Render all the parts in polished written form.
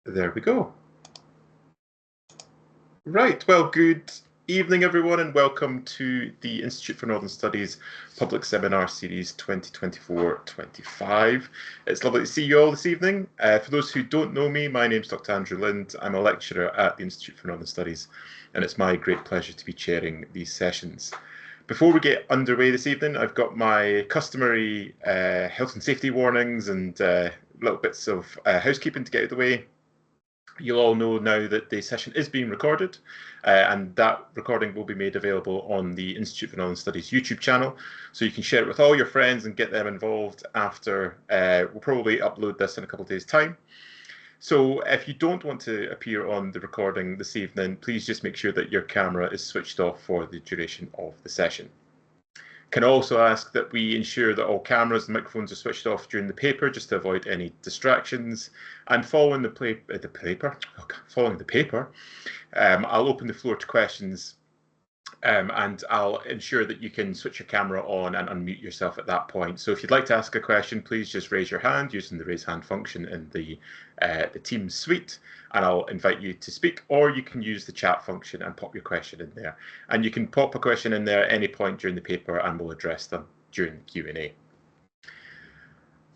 There we go. Right, well, good evening, everyone, and welcome to the Institute for Northern Studies Public Seminar Series 2024-25. It's lovely to see you all this evening. For those who don't know me, my name's Dr Andrew Lind. I'm a lecturer at the Institute for Northern Studies, and it's my great pleasure to be chairing these sessions. Before we get underway this evening, I've got my customary health and safety warnings and little bits of housekeeping to get out of the way. You'll all know now that the session is being recorded, and that recording will be made available on the Institute for Northern Studies YouTube channel, so you can share it with all your friends and get them involved after. We'll probably upload this in a couple of days' time. So if you don't want to appear on the recording this evening, please just make sure that your camera is switched off for the duration of the session. Can also ask that we ensure that all cameras and microphones are switched off during the paper, just to avoid any distractions. And following the paper, I'll open the floor to questions, and I'll ensure that you can switch your camera on and unmute yourself at that point. So if you'd like to ask a question, please just raise your hand using the raise hand function in the Teams suite, and I'll invite you to speak, or you can use the chat function and pop your question in there. And you can pop a question in there at any point during the paper, and we'll address them during the Q&A.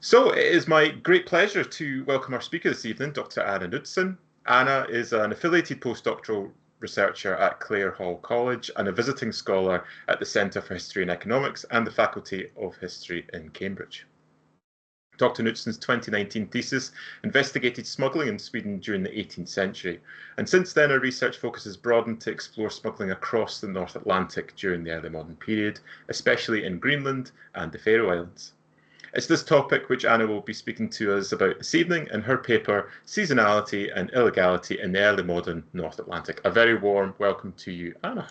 So it is my great pleasure to welcome our speaker this evening, Dr Anna Knutsson. Anna is an affiliated postdoctoral researcher at Clare Hall College and a visiting scholar at the Centre for History and Economics and the Faculty of History in Cambridge. Dr Knutsson's 2019 thesis investigated smuggling in Sweden during the 18th century, and since then her research focus has broadened to explore smuggling across the North Atlantic during the early modern period, especially in Greenland and the Faroe Islands. It's this topic which Anna will be speaking to us about this evening in her paper, Seasonality and Illegality in the Early Modern North Atlantic. A very warm welcome to you, Anna.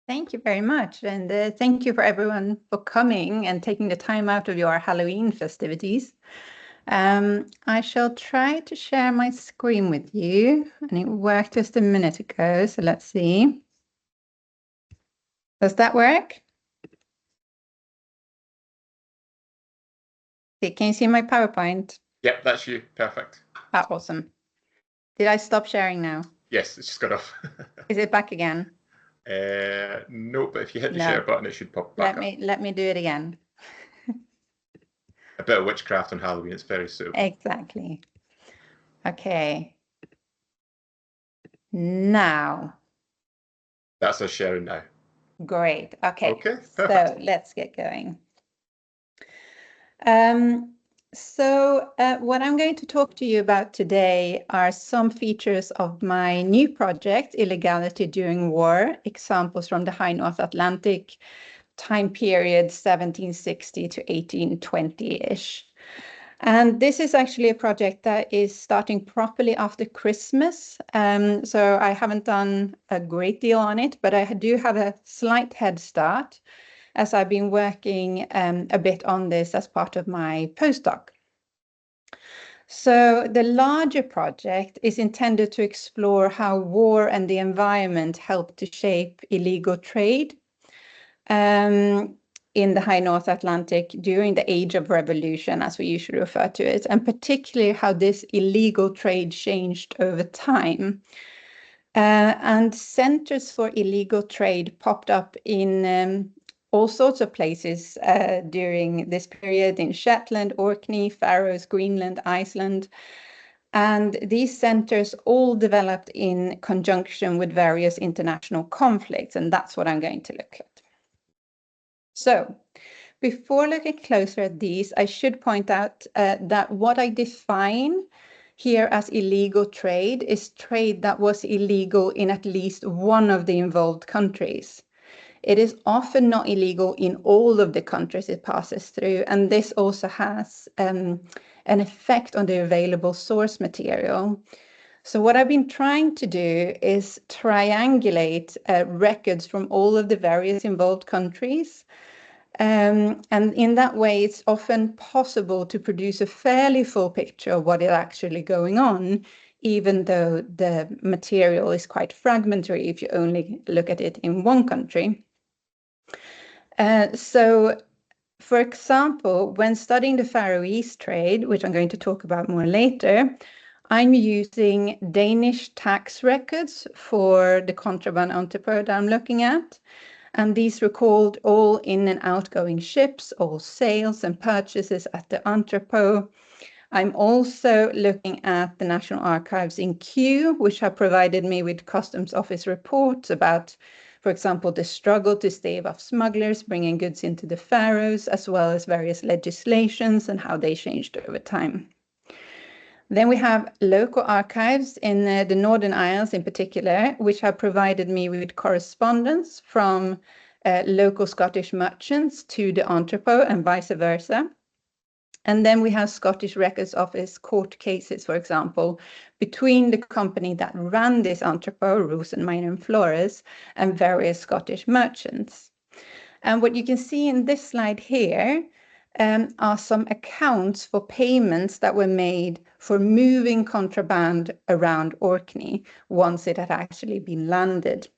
Thank you very much, and thank you for everyone for coming and taking the time out of your Halloween festivities. I shall try to share my screen with you, and it worked just a minute ago, so let's see. Does that work? Can you see my PowerPoint? Yep, that's you. Perfect. Ah, awesome. Did I stop sharing now? Yes, it's just got off. Is it back again? No, but if you hit the share button, it should pop back up. Let me do it again. A bit of witchcraft on Halloween, it's very suitable. Exactly. Okay. Now. That's us sharing now. Great. Okay. Okay, perfect. So let's get going. What I'm going to talk to you about today are some features of my new project, Illegality During War, examples from the High North Atlantic, time period 1760 to 1820-ish. And this is actually a project that is starting properly after Christmas. So I haven't done a great deal on it, but I do have a slight head start, as I've been working a bit on this as part of my postdoc. So the larger project is intended to explore how war and the environment help to shape illegal trade in the High North Atlantic during the Age of Revolution, as we usually refer to it, and particularly how this illegal trade changed over time. And centers for illegal trade popped up in all sorts of places during this period, in Shetland, Orkney, Faroes, Greenland, Iceland. And these centers all developed in conjunction with various international conflicts, and that's what I'm going to look at. So, before looking closer at these, I should point out that what I define here as illegal trade is trade that was illegal in at least one of the involved countries. It is often not illegal in all of the countries it passes through, and this also has an effect on the available source material. So what I've been trying to do is triangulate records from all of the various involved countries. And in that way, it's often possible to produce a fairly full picture of what is actually going on, even though the material is quite fragmentary if you only look at it in one country. So For example, when studying the Faroese trade, which I'm going to talk about more later, I'm using Danish tax records for the contraband entrepot that I'm looking at. And these record all in and outgoing ships, all sales and purchases at the entrepot. I'm also looking at the National Archives in Kew, which have provided me with customs office reports about, for example, the struggle to stave off smugglers bringing goods into the Faroes, as well as various legislations and how they changed over time. Then we have local archives in the Northern Isles in particular, which have provided me with correspondence from local Scottish merchants to the entrepot and vice versa. And then we have Scottish Records Office court cases, for example, between the company that ran this entrepot, Rosenmeyer and Flores, and various Scottish merchants. And what you can see in this slide here are some accounts for payments that were made for moving contraband around Orkney once it had actually been landed.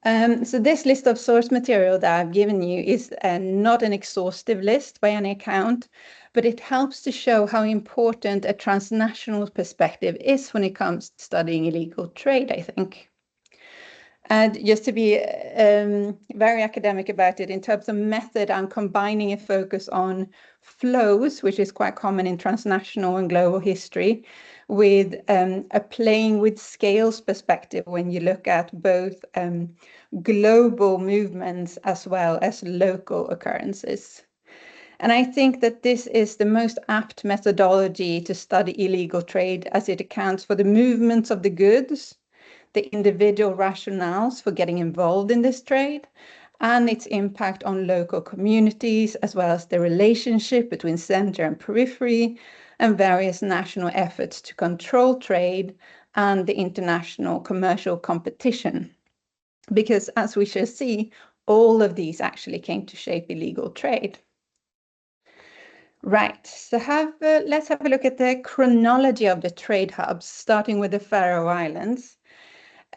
So this list of source material that I've given you is not an exhaustive list by any account, but it helps to show how important a transnational perspective is when it comes to studying illegal trade, I think. And just to be very academic about it, in terms of method, I'm combining a focus on flows, which is quite common in transnational and global history, with a playing with scales perspective when you look at both global movements as well as local occurrences. And I think that this is the most apt methodology to study illegal trade, as it accounts for the movements of the goods, the individual rationales for getting involved in this trade, and its impact on local communities, as well as the relationship between center and periphery, and various national efforts to control trade and the international commercial competition. Because as we shall see, all of these actually came to shape illegal trade. Right, so let's have a look at the chronology of the trade hubs, starting with the Faroe Islands.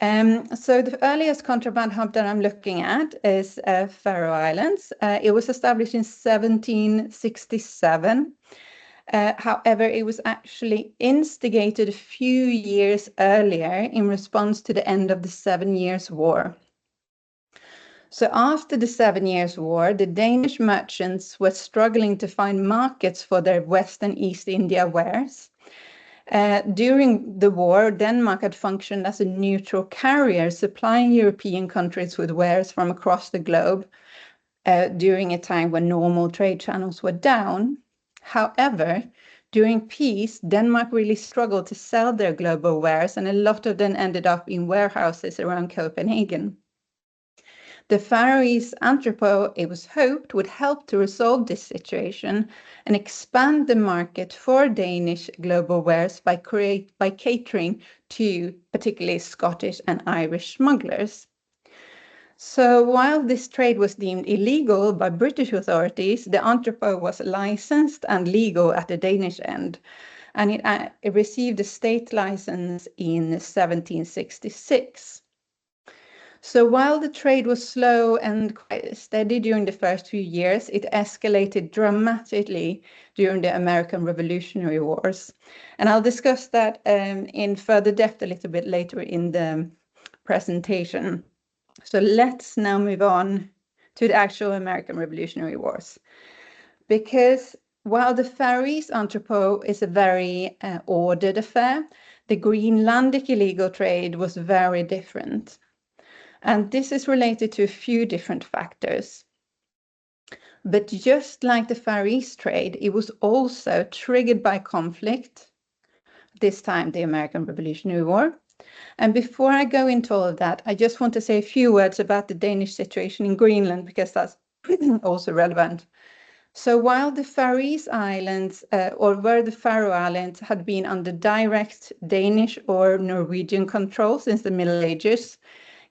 So the earliest contraband hub that I'm looking at is Faroe Islands. It was established in 1767. However, it was actually instigated a few years earlier in response to the end of the 7 Years' War. So after the 7 Years' War, the Danish merchants were struggling to find markets for their West and East India wares. During the war, Denmark had functioned as a neutral carrier, supplying European countries with wares from across the globe during a time when normal trade channels were down. However, during peace, Denmark really struggled to sell their global wares, and a lot of them ended up in warehouses around Copenhagen. The Faroese entrepot, it was hoped, would help to resolve this situation and expand the market for Danish global wares by catering to particularly Scottish and Irish smugglers. So while this trade was deemed illegal by British authorities, the entrepot was licensed and legal at the Danish end, and it received a state license in 1766. So while the trade was slow and quite steady during the first few years, it escalated dramatically during the American Revolutionary Wars. And I'll discuss that in further depth a little bit later in the presentation. So let's now move on to the actual American Revolutionary Wars. Because while the Faroese entrepot is a very ordered affair, the Greenlandic illegal trade was very different. And this is related to a few different factors. But just like the Faroese trade, it was also triggered by conflict, this time the American Revolutionary War. And before I go into all of that, I just want to say a few words about the Danish situation in Greenland, because that's also relevant. So while the Faroese Islands, the Faroe Islands had been under direct Danish or Norwegian control since the Middle Ages,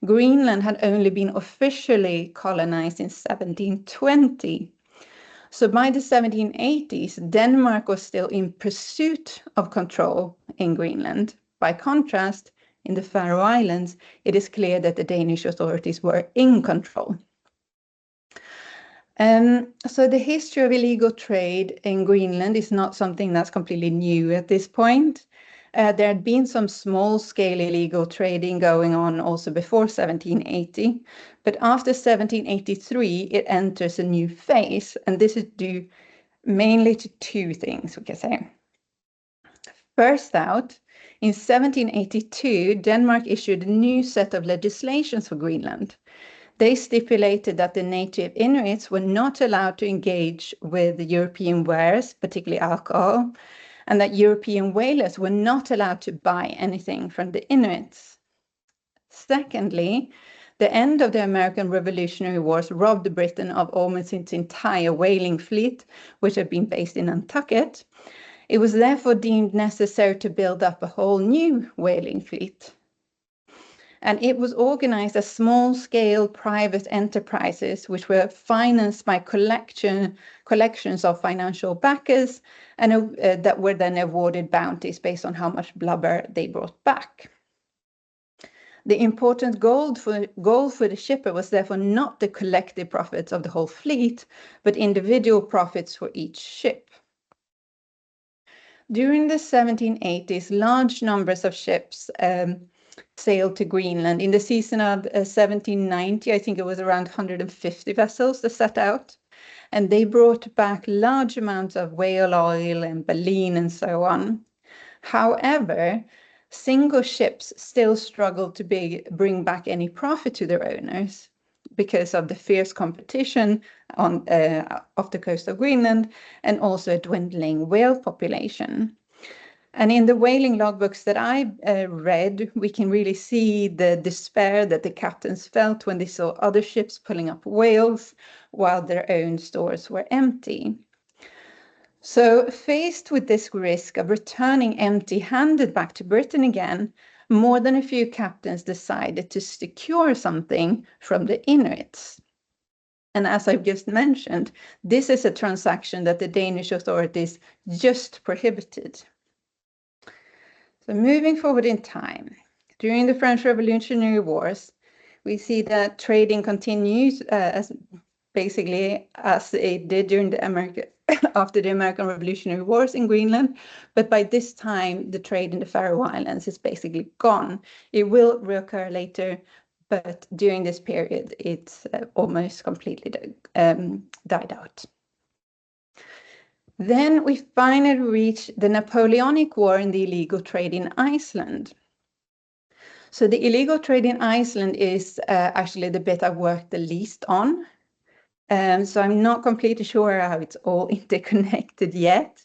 Greenland had only been officially colonized in 1720. So by the 1780s, Denmark was still in pursuit of control in Greenland. By contrast, in the Faroe Islands, it is clear that the Danish authorities were in control. So the history of illegal trade in Greenland is not something that's completely new at this point. There had been some small-scale illegal trading going on also before 1780, but after 1783 it enters a new phase, and this is due mainly to two things, we can say. First out, in 1782, Denmark issued a new set of legislations for Greenland. They stipulated that the native Inuits were not allowed to engage with European wares, particularly alcohol, and that European whalers were not allowed to buy anything from the Inuits. Secondly, the end of the American Revolutionary Wars robbed Britain of almost its entire whaling fleet, which had been based in Nantucket. It was therefore deemed necessary to build up a whole new whaling fleet. And it was organized as small-scale private enterprises, which were financed by collections of financial backers, and that were then awarded bounties based on how much blubber they brought back. The important goal for the shipper was therefore not the collective profits of the whole fleet, but individual profits for each ship. During the 1780s, large numbers of ships sailed to Greenland. In the season of 1790, I think it was around 150 vessels that set out, and they brought back large amounts of whale oil and baleen and so on. However, single ships still struggled to bring back any profit to their owners because of the fierce competition off the coast of Greenland, and also a dwindling whale population. And in the whaling logbooks that I read, we can really see the despair that the captains felt when they saw other ships pulling up whales while their own stores were empty. So faced with this risk of returning empty-handed back to Britain again, more than a few captains decided to secure something from the Inuits. And as I've just mentioned, this is a transaction that the Danish authorities just prohibited. So moving forward in time, during the French Revolutionary Wars, we see that trading continues as it did during after the American Revolutionary Wars in Greenland, but by this time the trade in the Faroe Islands is basically gone. It will reoccur later, but during this period it's almost completely died out. Then we finally reach the Napoleonic War and the illegal trade in Iceland. So the illegal trade in Iceland is actually the bit I've worked the least on. So I'm not completely sure how it's all interconnected yet.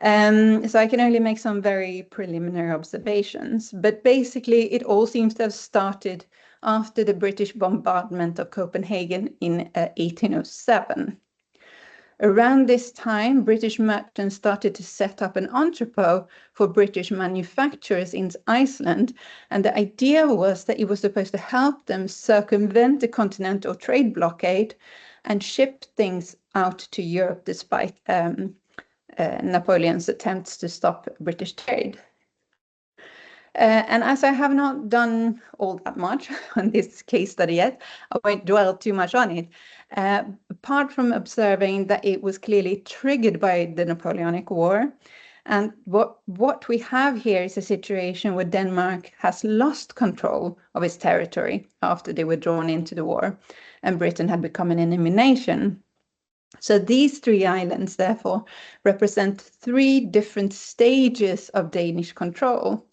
So I can only make some very preliminary observations. But basically, it all seems to have started after the British bombardment of Copenhagen in 1807. Around this time, British merchants started to set up an entrepot for British manufacturers in Iceland, and the idea was that it was supposed to help them circumvent the continental trade blockade and ship things out to Europe despite Napoleon's attempts to stop British trade. And as I have not done all that much on this case study yet, I won't dwell too much on it. Apart from observing that it was clearly triggered by the Napoleonic War, and what we have here is a situation where Denmark has lost control of its territory after they were drawn into the war, and Britain had become an enemy nation. So these three islands, therefore, represent three different stages of Danish control.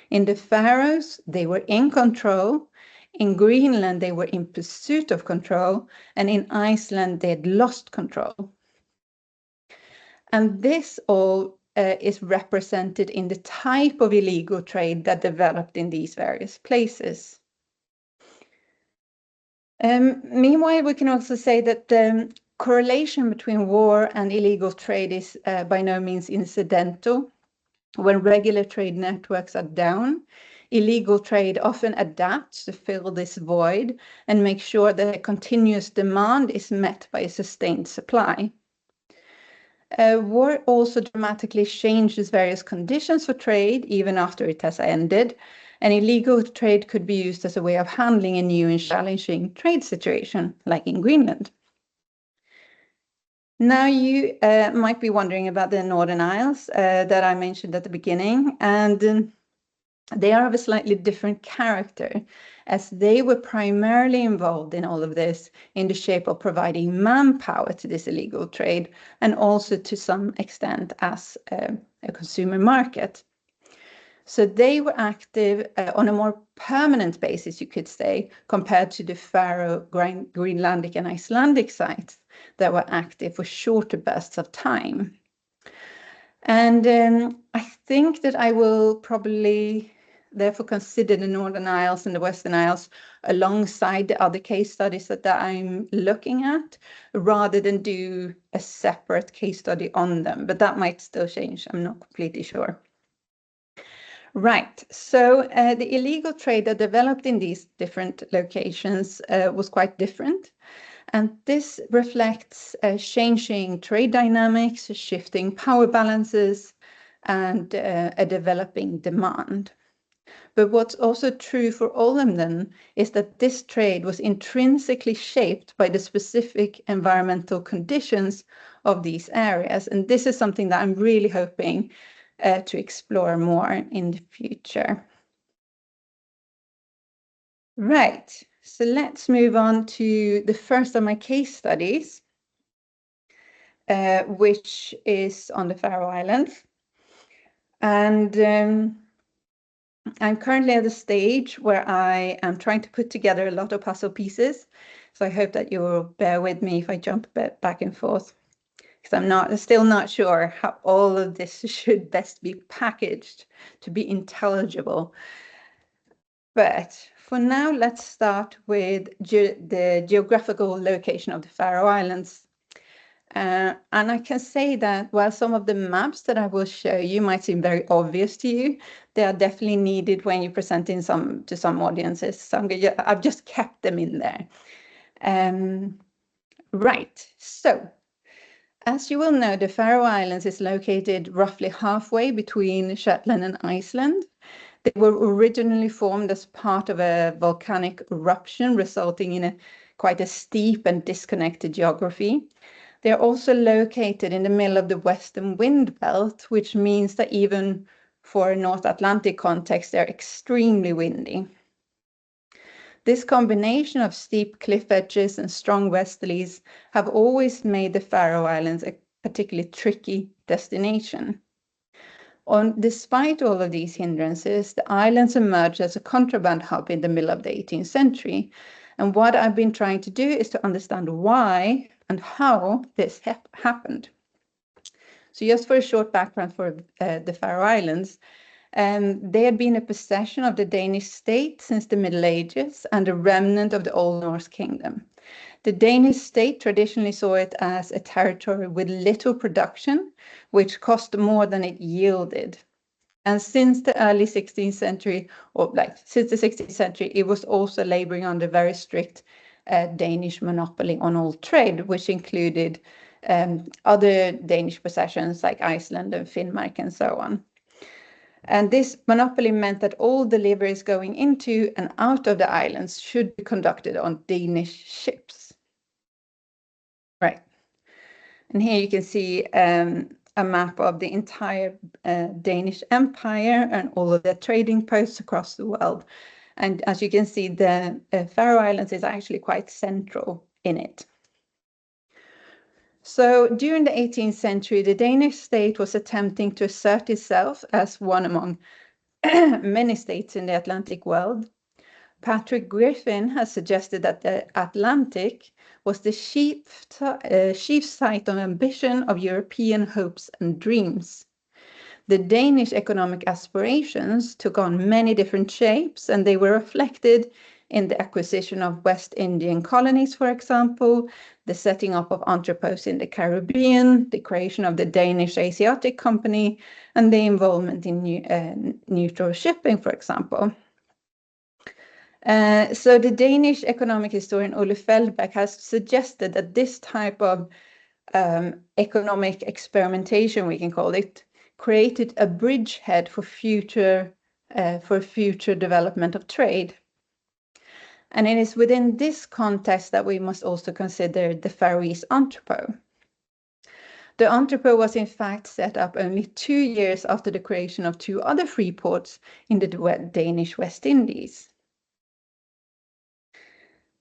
In the Faroes, they were in control. In Greenland, they were in pursuit of control. And in Iceland, they had lost control. And this all is represented in the type of illegal trade that developed in these various places. Meanwhile, we can also say that the correlation between war and illegal trade is by no means incidental. When regular trade networks are down, illegal trade often adapts to fill this void and make sure that a continuous demand is met by a sustained supply. War also dramatically changes various conditions for trade even after it has ended, and illegal trade could be used as a way of handling a new and challenging trade situation, like in Greenland. Now you might be wondering about the Northern Isles that I mentioned at the beginning, and they are of a slightly different character, as they were primarily involved in all of this in the shape of providing manpower to this illegal trade, and also to some extent as a consumer market. So they were active on a more permanent basis, you could say, compared to the Faroe, Greenlandic and Icelandic sites that were active for shorter bursts of time. And I think that I will probably therefore consider the Northern Isles and the Western Isles alongside the other case studies that I'm looking at, rather than do a separate case study on them. But that might still change. I'm not completely sure. Right, so the illegal trade that developed in these different locations was quite different. And this reflects changing trade dynamics, shifting power balances, and a developing demand. But what's also true for all of them is that this trade was intrinsically shaped by the specific environmental conditions of these areas. And this is something that I'm really hoping to explore more in the future. Right, so let's move on to the first of my case studies, which is on the Faroe Islands. And I'm currently at a stage where I am trying to put together a lot of puzzle pieces. So I hope that you'll bear with me if I jump a bit back and forth, because I'm still not sure how all of this should best be packaged to be intelligible. But for now, let's start with the geographical location of the Faroe Islands. And I can say that while some of the maps that I will show you might seem very obvious to you, they are definitely needed when you're presenting to some audiences. So I've just kept them in there. Right, so as you will know, the Faroe Islands is located roughly halfway between Shetland and Iceland. They were originally formed as part of a volcanic eruption, resulting in quite a steep and disconnected geography. They are also located in the middle of the western wind belt, which means that even for a North Atlantic context, they're extremely windy. This combination of steep cliff edges and strong westerlies have always made the Faroe Islands a particularly tricky destination. Despite all of these hindrances, the islands emerged as a contraband hub in the middle of the 18th century. And what I've been trying to do is to understand why and how this happened. So just for a short background for the Faroe Islands, they had been a possession of the Danish state since the Middle Ages and a remnant of the Old Norse kingdom. The Danish state traditionally saw it as a territory with little production, which cost more than it yielded. And since the early 16th century, since the 16th century, it was also laboring under very strict Danish monopoly on all trade, which included other Danish possessions like Iceland and Finnmark and so on. And this monopoly meant that all deliveries going into and out of the islands should be conducted on Danish ships. Right. And here you can see a map of the entire Danish Empire and all of their trading posts across the world. And as you can see, the Faroe Islands is actually quite central in it. So during the 18th century, the Danish state was attempting to assert itself as one among many states in the Atlantic world. Patrick Griffin has suggested that the Atlantic was the chief site of ambition of European hopes and dreams. The Danish economic aspirations took on many different shapes, and they were reflected in the acquisition of West Indian colonies, for example, the setting up of entrepôts in the Caribbean, the creation of the Danish Asiatic Company, and the involvement in neutral shipping, for example. So the Danish economic historian Ole Feldbæk has suggested that this type of economic experimentation, we can call it, created a bridgehead for future development of trade. And it is within this context that we must also consider the Faroese entrepot. The entrepot was in fact set up only 2 years after the creation of 2 other free ports in the Danish West Indies.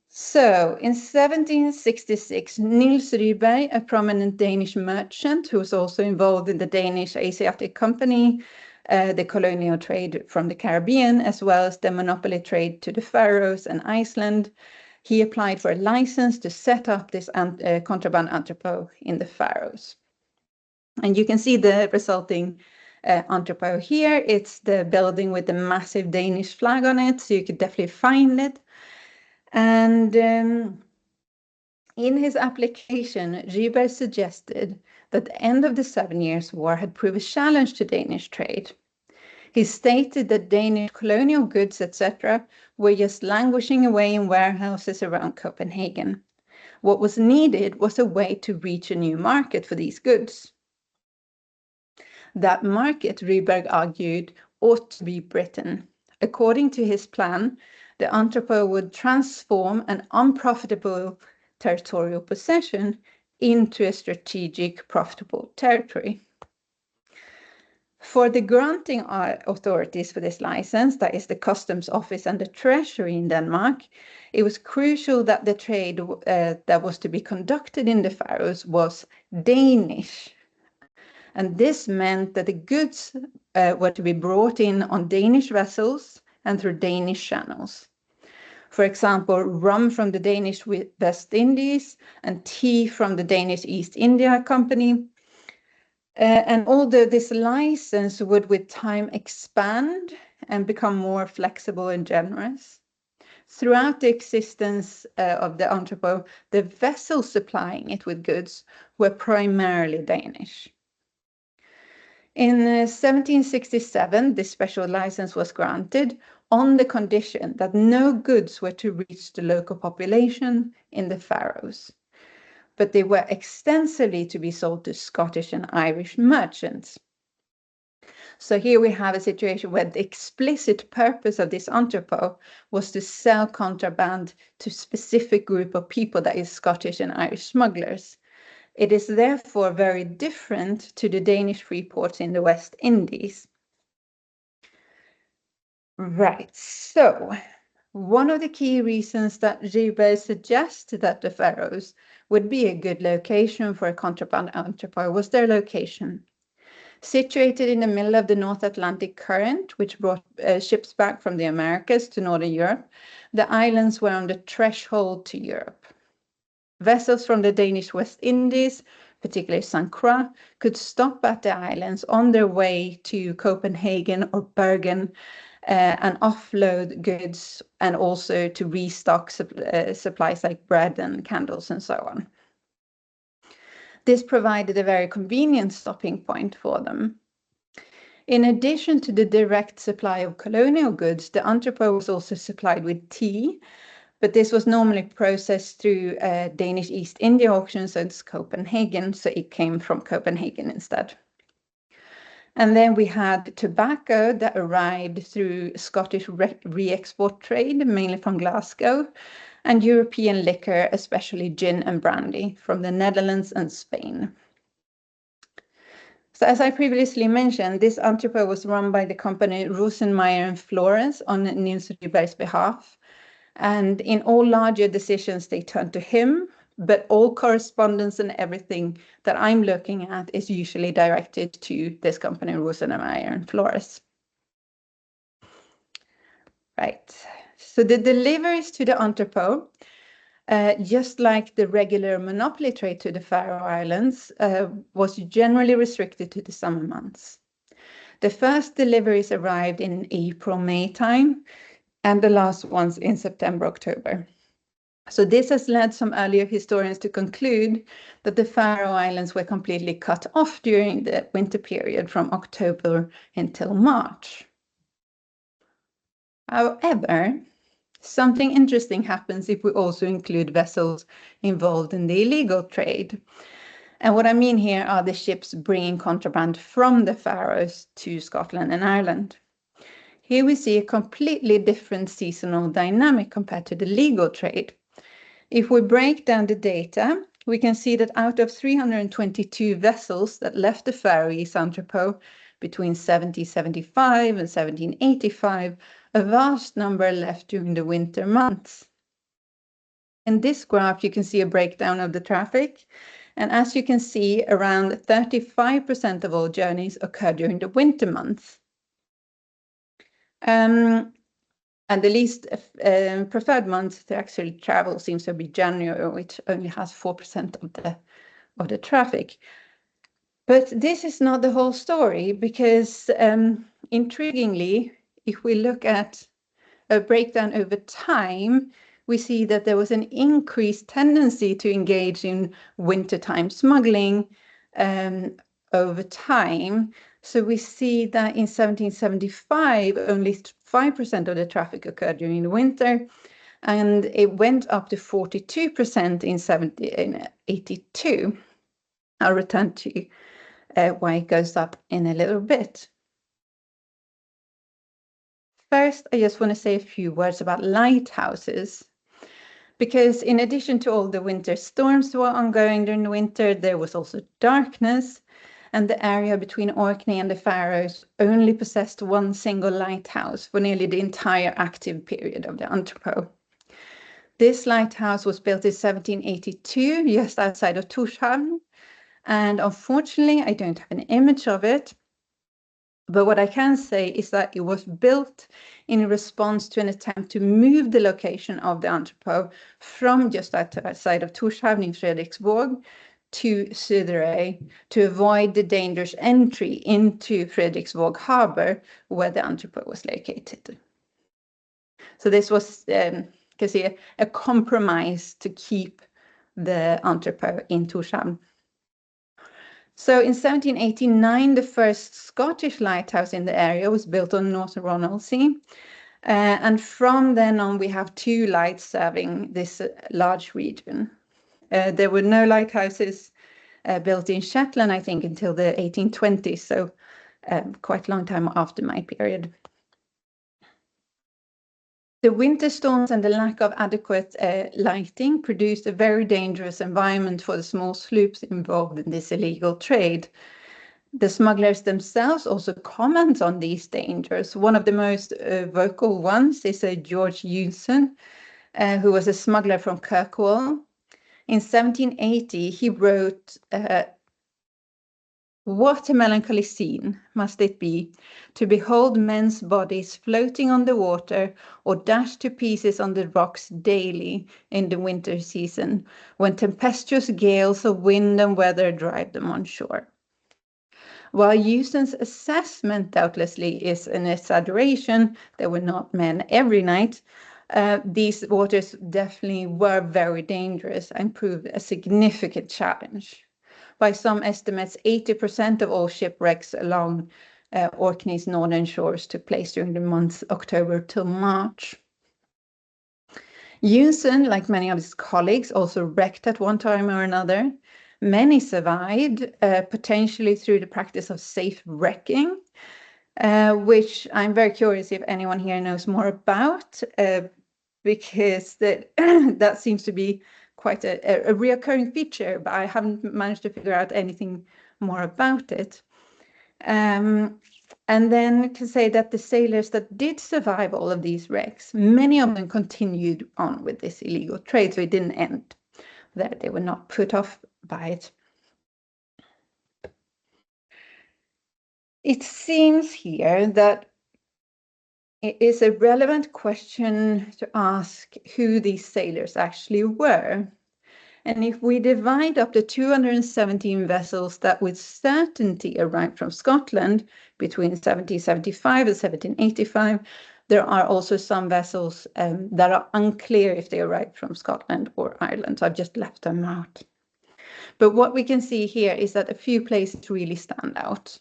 So in 1766, Niels Ryberg, a prominent Danish merchant who was also involved in the Danish Asiatic Company, the colonial trade from the Caribbean, as well as the monopoly trade to the Faroes and Iceland, he applied for a license to set up this contraband entrepot in the Faroes. And you can see the resulting entrepot here. It's the building with the massive Danish flag on it, so you could definitely find it. And in his application, Ryberg suggested that the end of the 7 Years' War had proved a challenge to Danish trade. He stated that Danish colonial goods, etc., were just languishing away in warehouses around Copenhagen. What was needed was a way to reach a new market for these goods. That market, Ryberg argued, ought to be Britain. According to his plan, the entrepot would transform an unprofitable territorial possession into a strategic profitable territory. For the granting authorities for this license, that is the customs office and the treasury in Denmark, it was crucial that the trade that was to be conducted in the Faroes was Danish. And this meant that the goods were to be brought in on Danish vessels and through Danish channels. For example, rum from the Danish West Indies and tea from the Danish East India Company. And although this license would with time expand and become more flexible and generous, throughout the existence of the entrepot, the vessels supplying it with goods were primarily Danish. In 1767, this special license was granted on the condition that no goods were to reach the local population in the Faroes, but they were extensively to be sold to Scottish and Irish merchants. So here we have a situation where the explicit purpose of this entrepot was to sell contraband to a specific group of people, that is Scottish and Irish smugglers. It is therefore very different to the Danish free ports in the West Indies. Right, so one of the key reasons that Ryberg suggested that the Faroes would be a good location for a contraband entrepot was their location. Situated in the middle of the North Atlantic current, which brought ships back from the Americas to Northern Europe, the islands were on the threshold to Europe. Vessels from the Danish West Indies, particularly St. Croix, could stop at the islands on their way to Copenhagen or Bergen and offload goods, and also to restock supplies like bread and candles and so on. This provided a very convenient stopping point for them. In addition to the direct supply of colonial goods, the entrepot was also supplied with tea, but this was normally processed through Danish East India auctions at Copenhagen, so it came from Copenhagen instead. And then we had tobacco that arrived through Scottish re-export trade, mainly from Glasgow, and European liquor, especially gin and brandy, from the Netherlands and Spain. So as I previously mentioned, this entrepot was run by the company Rosenmeyer and Flores on Niels Ryberg's behalf. And in all larger decisions, they turned to him, but all correspondence and everything that I'm looking at is usually directed to this company, Rosenmeyer and Flores. Right, so the deliveries to the entrepot, just like the regular monopoly trade to the Faroe Islands, was generally restricted to the summer months. The first deliveries arrived in April-May time, and the last ones in September-October. So this has led some earlier historians to conclude that the Faroe Islands were completely cut off during the winter period from October until March. However, something interesting happens if we also include vessels involved in the illegal trade. And what I mean here are the ships bringing contraband from the Faroes to Scotland and Ireland. Here we see a completely different seasonal dynamic compared to the legal trade. If we break down the data, we can see that out of 322 vessels that left the Faroese entrepot between 1775 and 1785, a vast number left during the winter months. In this graph, you can see a breakdown of the traffic. And as you can see, around 35% of all journeys occur during the winter months. And the least preferred month to actually travel seems to be January, which only has 4% of the traffic. But this is not the whole story, because intriguingly, if we look at a breakdown over time, we see that there was an increased tendency to engage in wintertime smuggling over time. So we see that in 1775, only 5% of the traffic occurred during the winter, and it went up to 42% in 1782. I'll return to why it goes up in a little bit. First, I just want to say a few words about lighthouses, because in addition to all the winter storms that were ongoing during the winter, there was also darkness, and the area between Orkney and the Faroes only possessed one single lighthouse for nearly the entire active period of the entrepot. This lighthouse was built in 1782, just outside of Tórshavn, and unfortunately, I don't have an image of it. But what I can say is that it was built in response to an attempt to move the location of the entrepot from just outside of Tórshavn in Fredriksborg to Suðuroy to avoid the dangerous entry into Fredriksborg harbor, where the entrepot was located. So this was a compromise to keep the entrepot in Tórshavn. So in 1789, the first Scottish lighthouse in the area was built on North Ronaldsay. And from then on, we have two lights serving this large region. There were no lighthouses built in Shetland, I think, until the 1820s, so quite a long time after my period. The winter storms and the lack of adequate lighting produced a very dangerous environment for the small sloops involved in this illegal trade. The smugglers themselves also comment on these dangers. One of the most vocal ones is George Jonsson, who was a smuggler from Kirkwall. In 1780, he wrote, "What a melancholy scene must it be to behold men's bodies floating on the water or dashed to pieces on the rocks daily in the winter season, when tempestuous gales of wind and weather drive them on shore." While Jonsson's assessment doubtlessly is an exaggeration, there were not men every night, these waters definitely were very dangerous and proved a significant challenge. By some estimates, 80% of all shipwrecks along Orkney's northern shores took place during the months October to March. Jonsson, like many of his colleagues, also wrecked at one time or another. Many survived, potentially through the practice of safe wrecking, which I'm very curious if anyone here knows more about, because that seems to be quite a reoccurring feature, but I haven't managed to figure out anything more about it. And then to say that the sailors that did survive all of these wrecks, many of them continued on with this illegal trade, so it didn't end there. They were not put off by it. It seems here that it is a relevant question to ask who these sailors actually were. And if we divide up the 217 vessels that with certainty arrived from Scotland between 1775 and 1785, there are also some vessels that are unclear if they arrived from Scotland or Ireland. So I've just left them out. But what we can see here is that a few places really stand out.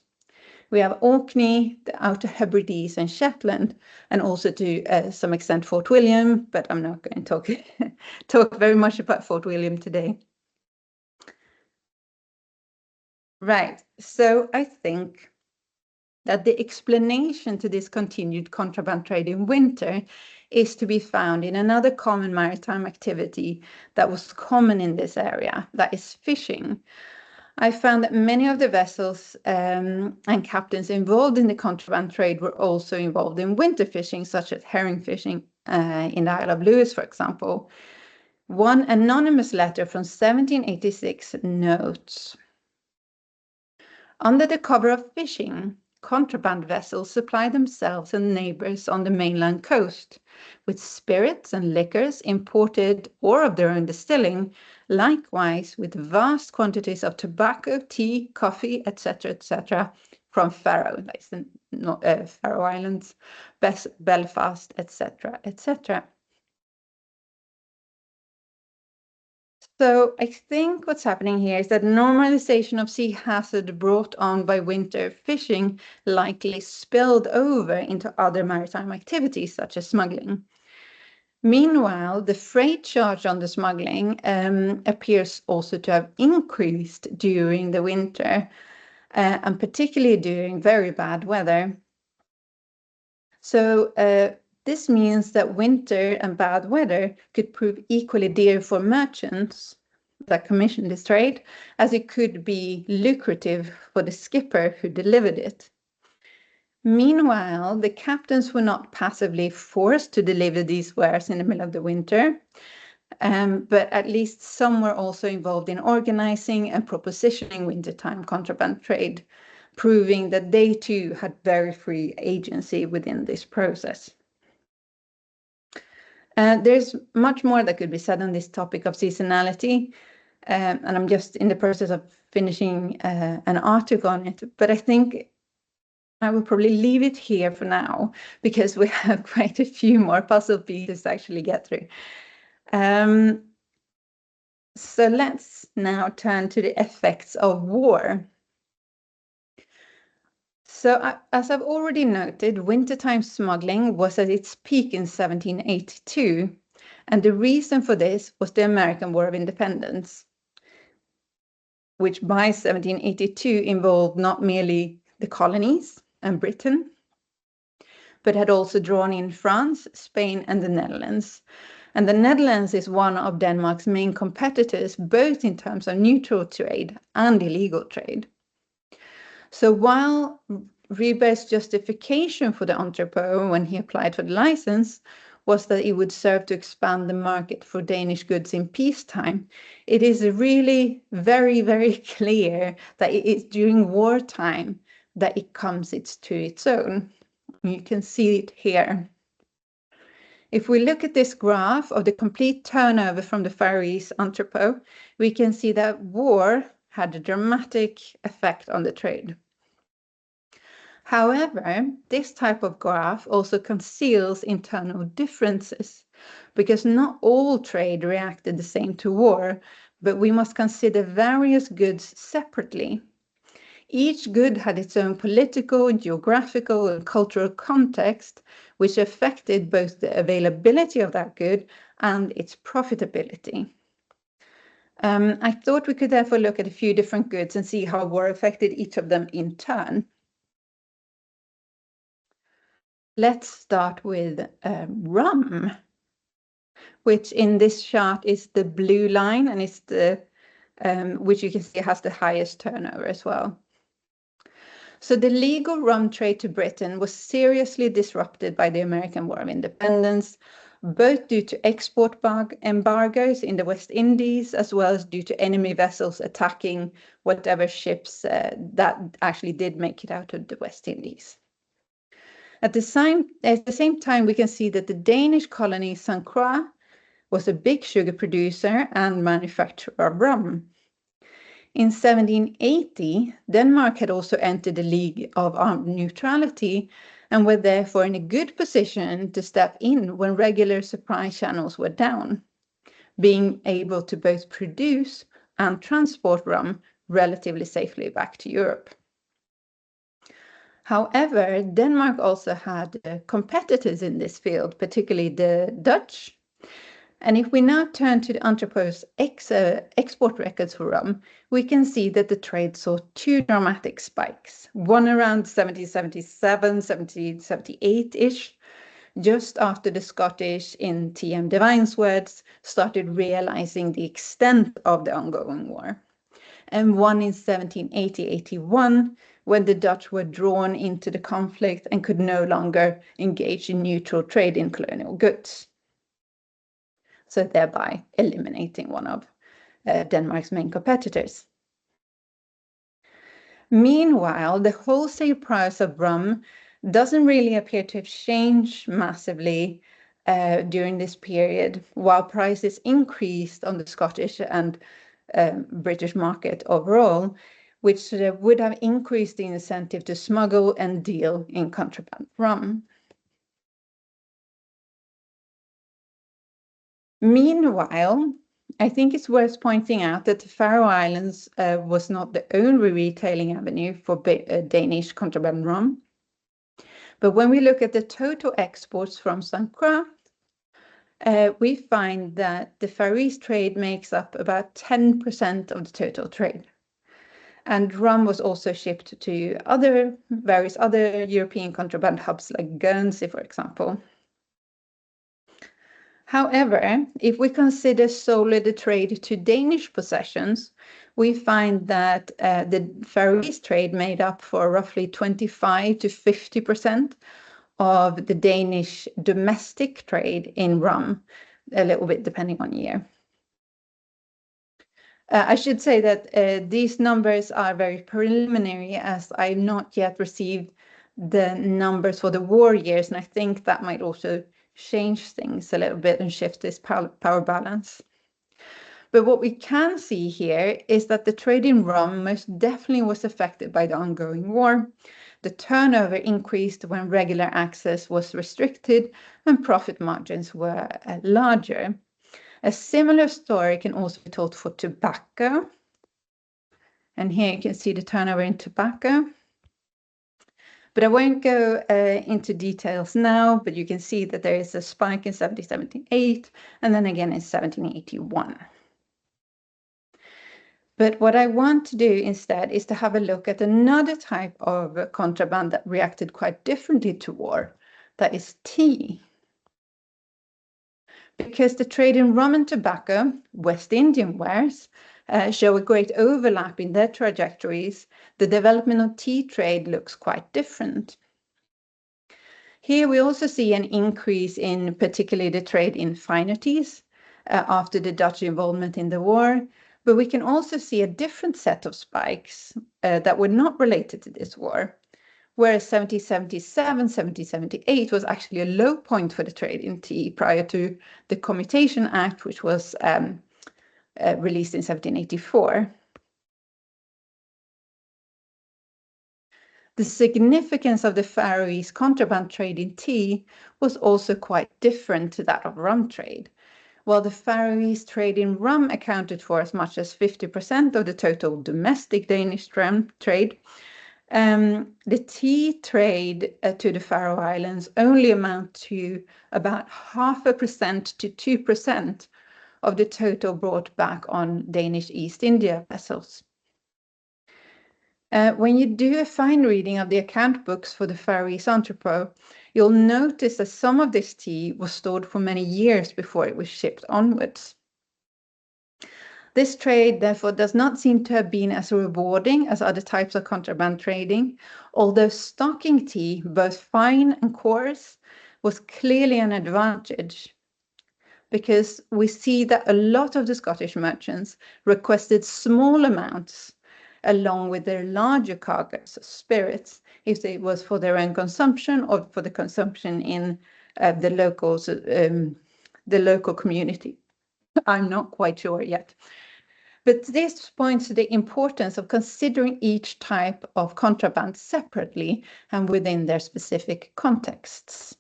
We have Orkney, the Outer Hebrides and Shetland, and also to some extent Fort William, but I'm not going to talk very much about Fort William today. Right, so I think that the explanation to this continued contraband trade in winter is to be found in another common maritime activity that was common in this area, that is fishing. I found that many of the vessels and captains involved in the contraband trade were also involved in winter fishing, such as herring fishing in the Isle of Lewis, for example. One anonymous letter from 1786 notes, "Under the cover of fishing, contraband vessels supply themselves and neighbors on the mainland coast with spirits and liquors imported or of their own distilling, likewise with vast quantities of tobacco, tea, coffee, etc., from Faroe, like the Faroe Islands, Belfast, etc. So I think what's happening here is that normalization of sea hazard brought on by winter fishing likely spilled over into other maritime activities such as smuggling. Meanwhile, the freight charge on the smuggling appears also to have increased during the winter and particularly during very bad weather. So this means that winter and bad weather could prove equally dear for merchants that commissioned this trade as it could be lucrative for the skipper who delivered it. Meanwhile, the captains were not passively forced to deliver these wares in the middle of the winter, but at least some were also involved in organizing and propositioning wintertime contraband trade, proving that they too had very free agency within this process. There's much more that could be said on this topic of seasonality, and I'm just in the process of finishing an article on it, but I think I will probably leave it here for now because we have quite a few more puzzle pieces to actually get through. So let's now turn to the effects of war. So as I've already noted, wintertime smuggling was at its peak in 1782, and the reason for this was the American War of Independence, which by 1782 involved not merely the colonies and Britain, but had also drawn in France, Spain, and the Netherlands. And the Netherlands is one of Denmark's main competitors, both in terms of neutral trade and illegal trade. So while Rieberg's justification for the entrepot when he applied for the license was that it would serve to expand the market for Danish goods in peacetime, it is really very, very clear that it is during wartime that it comes to its own. You can see it here. If we look at this graph of the complete turnover from the Faroese entrepot, we can see that war had a dramatic effect on the trade. However, this type of graph also conceals internal differences because not all trade reacted the same to war, but we must consider various goods separately. Each good had its own political, geographical, and cultural context, which affected both the availability of that good and its profitability. I thought we could therefore look at a few different goods and see how war affected each of them in turn. Let's start with rum, which in this chart is the blue line, and it's the which you can see has the highest turnover as well. So the legal rum trade to Britain was seriously disrupted by the American War of Independence, both due to export embargoes in the West Indies, as well as due to enemy vessels attacking whatever ships that actually did make it out of the West Indies. At the same time, we can see that the Danish colony St. Croix was a big sugar producer and manufacturer of rum. In 1780, Denmark had also entered the League of Armed Neutrality and were therefore in a good position to step in when regular supply channels were down, being able to both produce and transport rum relatively safely back to Europe. However, Denmark also had competitors in this field, particularly the Dutch, And if we now turn to the entrepot's export records for rum, we can see that the trade saw two dramatic spikes, one around 1777, 1778-ish, just after the Scottish, in T.M. Devine's words, started realizing the extent of the ongoing war, and one in 1780-81, when the Dutch were drawn into the conflict and could no longer engage in neutral trade in colonial goods, so thereby eliminating one of Denmark's main competitors. Meanwhile, the wholesale price of rum doesn't really appear to have changed massively during this period, while prices increased on the Scottish and British market overall, which would have increased the incentive to smuggle and deal in contraband rum. Meanwhile, I think it's worth pointing out that the Faroe Islands was not the only retailing avenue for Danish contraband rum. But when we look at the total exports from St. Croix, we find that the Faroese trade makes up about 10% of the total trade. And rum was also shipped to various other European contraband hubs like Guernsey, for example. However, if we consider solely the trade to Danish possessions, we find that the Faroese trade made up for roughly 25 to 50% of the Danish domestic trade in rum, a little bit depending on year. I should say that these numbers are very preliminary, as I've not yet received the numbers for the war years, and I think that might also change things a little bit and shift this power balance. But what we can see here is that the trade in rum most definitely was affected by the ongoing war. The turnover increased when regular access was restricted and profit margins were larger. A similar story can also be told for tobacco. And here you can see the turnover in tobacco. But I won't go into details now, but you can see that there is a spike in 1778 and then again in 1781. But what I want to do instead is to have a look at another type of contraband that reacted quite differently to war, that is tea. Because the trade in rum and tobacco, West Indian wares, show a great overlap in their trajectories, the development of tea trade looks quite different. Here we also see an increase in particularly the trade in finer teas after the Dutch involvement in the war, but we can also see a different set of spikes that were not related to this war, whereas 1777, 1778 was actually a low point for the trade in tea prior to the Commutation Act, which was released in 1784. The significance of the Faroese contraband trade in tea was also quite different to that of rum trade. While the Faroese trade in rum accounted for as much as 50% of the total domestic Danish trade, the tea trade to the Faroe Islands only amount to about 0.5% to 2% of the total brought back on Danish East India vessels. When you do a fine reading of the account books for the Faroese entrepot, you'll notice that some of this tea was stored for many years before it was shipped onwards. This trade, therefore, does not seem to have been as rewarding as other types of contraband trading, although stocking tea, both fine and coarse, was clearly an advantage, because we see that a lot of the Scottish merchants requested small amounts along with their larger cargoes of spirits, if it was for their own consumption or for the consumption in the local community. I'm not quite sure yet. But this points to the importance of considering each type of contraband separately and within their specific contexts.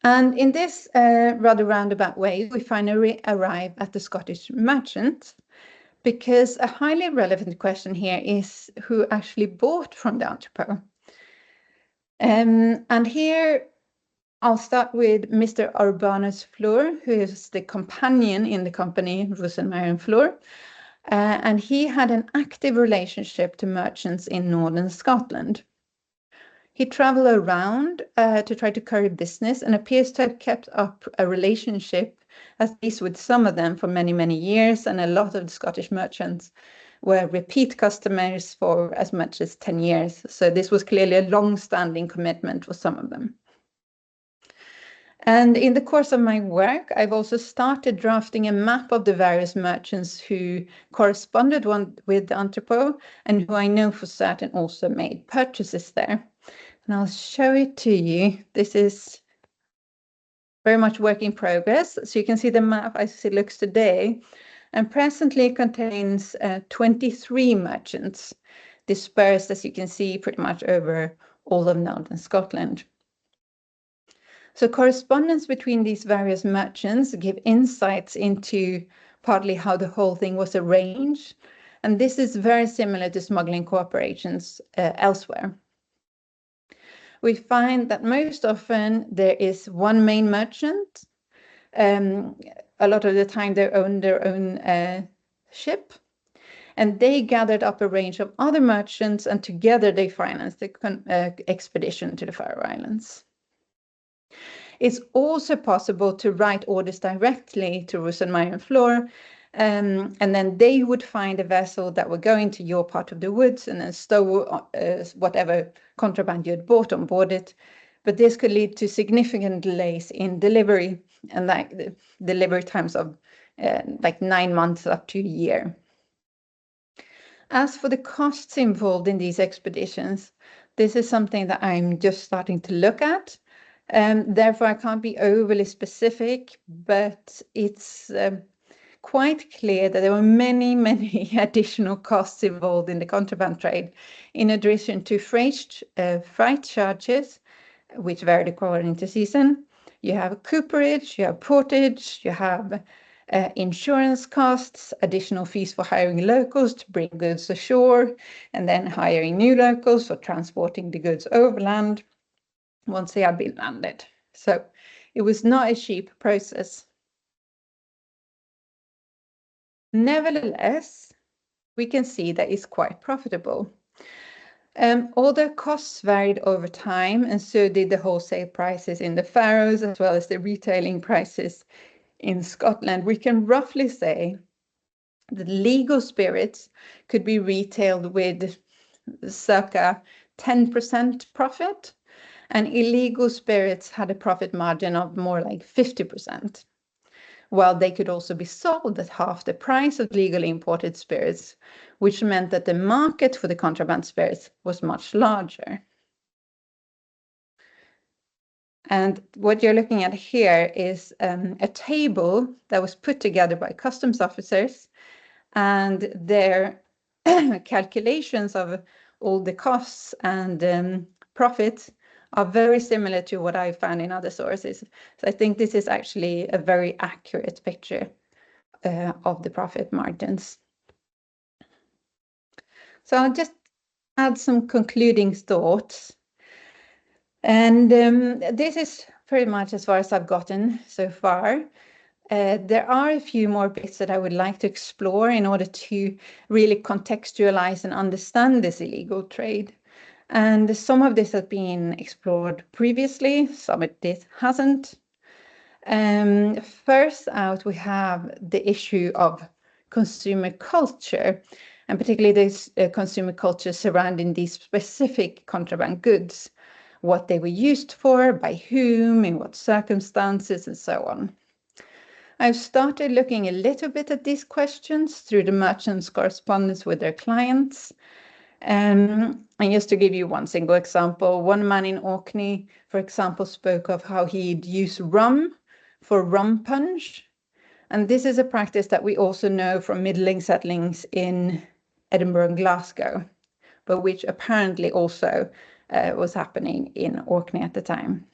And in this rather roundabout way, we finally arrive at the Scottish merchant, because a highly relevant question here is who actually bought from the entrepot. And here I'll start with Mr. Urbanus Fleur, who is the companion in the company Rosenmeier Fleur. And he had an active relationship to merchants in northern Scotland. He traveled around to try to carry business and appears to have kept up a relationship, at least with some of them, for many, many years. And a lot of the Scottish merchants were repeat customers for as much as 10 years. So this was clearly a long-standing commitment for some of them. And in the course of my work, I've also started drafting a map of the various merchants who corresponded with the entrepot and who I know for certain also made purchases there. And I'll show it to you. This is very much work in progress. So you can see the map as it looks today, and presently contains 23 merchants dispersed, as you can see, pretty much over all of northern Scotland. So correspondence between these various merchants give insights into partly how the whole thing was arranged. And this is very similar to smuggling cooperations elsewhere. We find that most often there is one main merchant. A lot of the time they own their own ship. And they gathered up a range of other merchants, and together they financed the expedition to the Faroe Islands. It's also possible to write orders directly to Rosenmeier Fleur, and then they would find a vessel that would go into your part of the woods and then stow whatever contraband you had bought on board it. But this could lead to significant delays in delivery, and like the delivery times of like 9 months up to a year. As for the costs involved in these expeditions, this is something that I'm just starting to look at. Therefore, I can't be overly specific, but it's quite clear that there were many, many additional costs involved in the contraband trade, in addition to freight charges, which varied according to season. You have cooperage, you have portage, you have insurance costs, additional fees for hiring locals to bring goods ashore, and then hiring new locals for transporting the goods overland once they had been landed. So it was not a cheap process. Nevertheless, we can see that it's quite profitable. Although costs varied over time, and so did the wholesale prices in the Faroes, as well as the retailing prices in Scotland, we can roughly say that legal spirits could be retailed with circa 10% profit, and illegal spirits had a profit margin of more like 50%, while they could also be sold at half the price of legally imported spirits, which meant that the market for the contraband spirits was much larger. And what you're looking at here is a table that was put together by customs officers, and their calculations of all the costs and profits are very similar to what I found in other sources. So I think this is actually a very accurate picture of the profit margins. So I'll just add some concluding thoughts. And this is pretty much as far as I've gotten so far. There are a few more bits that I would like to explore in order to really contextualize and understand this illegal trade. And some of this has been explored previously, some of this hasn't. First out, we have the issue of consumer culture, and particularly this consumer culture surrounding these specific contraband goods, what they were used for, by whom, in what circumstances, and so on. I've started looking a little bit at these questions through the merchants' correspondence with their clients. And just to give you one single example, one man in Orkney, for example, spoke of how he'd use rum for rum punch. And this is a practice that we also know from middling settlings in Edinburgh and Glasgow, but which apparently also was happening in Orkney at the time.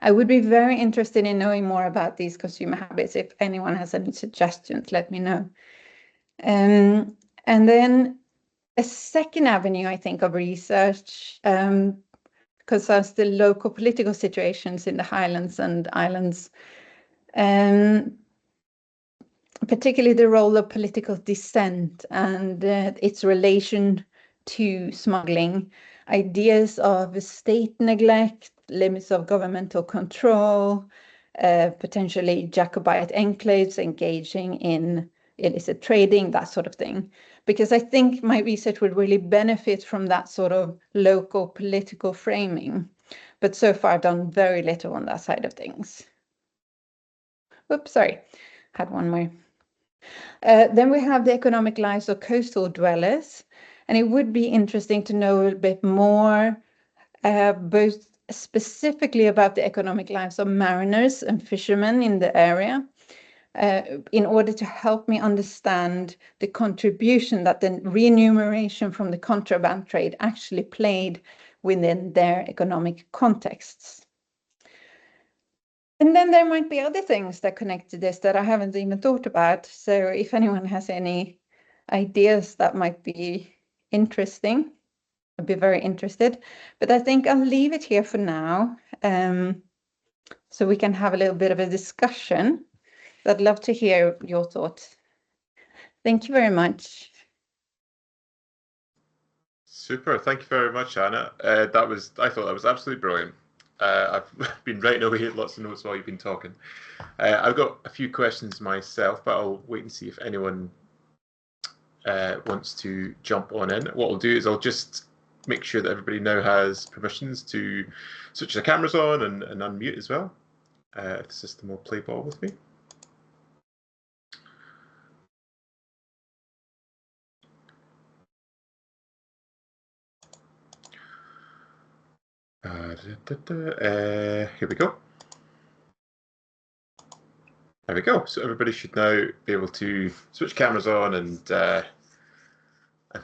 I would be very interested in knowing more about these consumer habits. If anyone has any suggestions, let me know. And then a second avenue, I think, of research concerns the local political situations in the Highlands and Islands, particularly the role of political dissent and its relation to smuggling, ideas of state neglect, limits of governmental control, potentially Jacobite enclaves engaging in illicit trading, that sort of thing. Because I think my research would really benefit from that sort of local political framing. But so far, I've done very little on that side of things. Oops, sorry, had one more. Then we have the economic lives of coastal dwellers, and it would be interesting to know a bit more, both specifically about the economic lives of mariners and fishermen in the area, in order to help me understand the contribution that the remuneration from the contraband trade actually played within their economic contexts. And then there might be other things that connect to this that I haven't even thought about. So if anyone has any ideas that might be interesting, I'd be very interested. But I think I'll leave it here for now, so we can have a little bit of a discussion. I'd love to hear your thoughts. Thank you very much. Super. Thank you very much, Anna. I thought that was absolutely brilliant. I've been writing away lots of notes while you've been talking. I've got a few questions myself, but I'll wait and see if anyone wants to jump on in. What I'll do is I'll just make sure that everybody now has permissions to switch their cameras on and unmute as well, if the system will play ball with me. Here we go. There we go. So everybody should now be able to switch cameras on and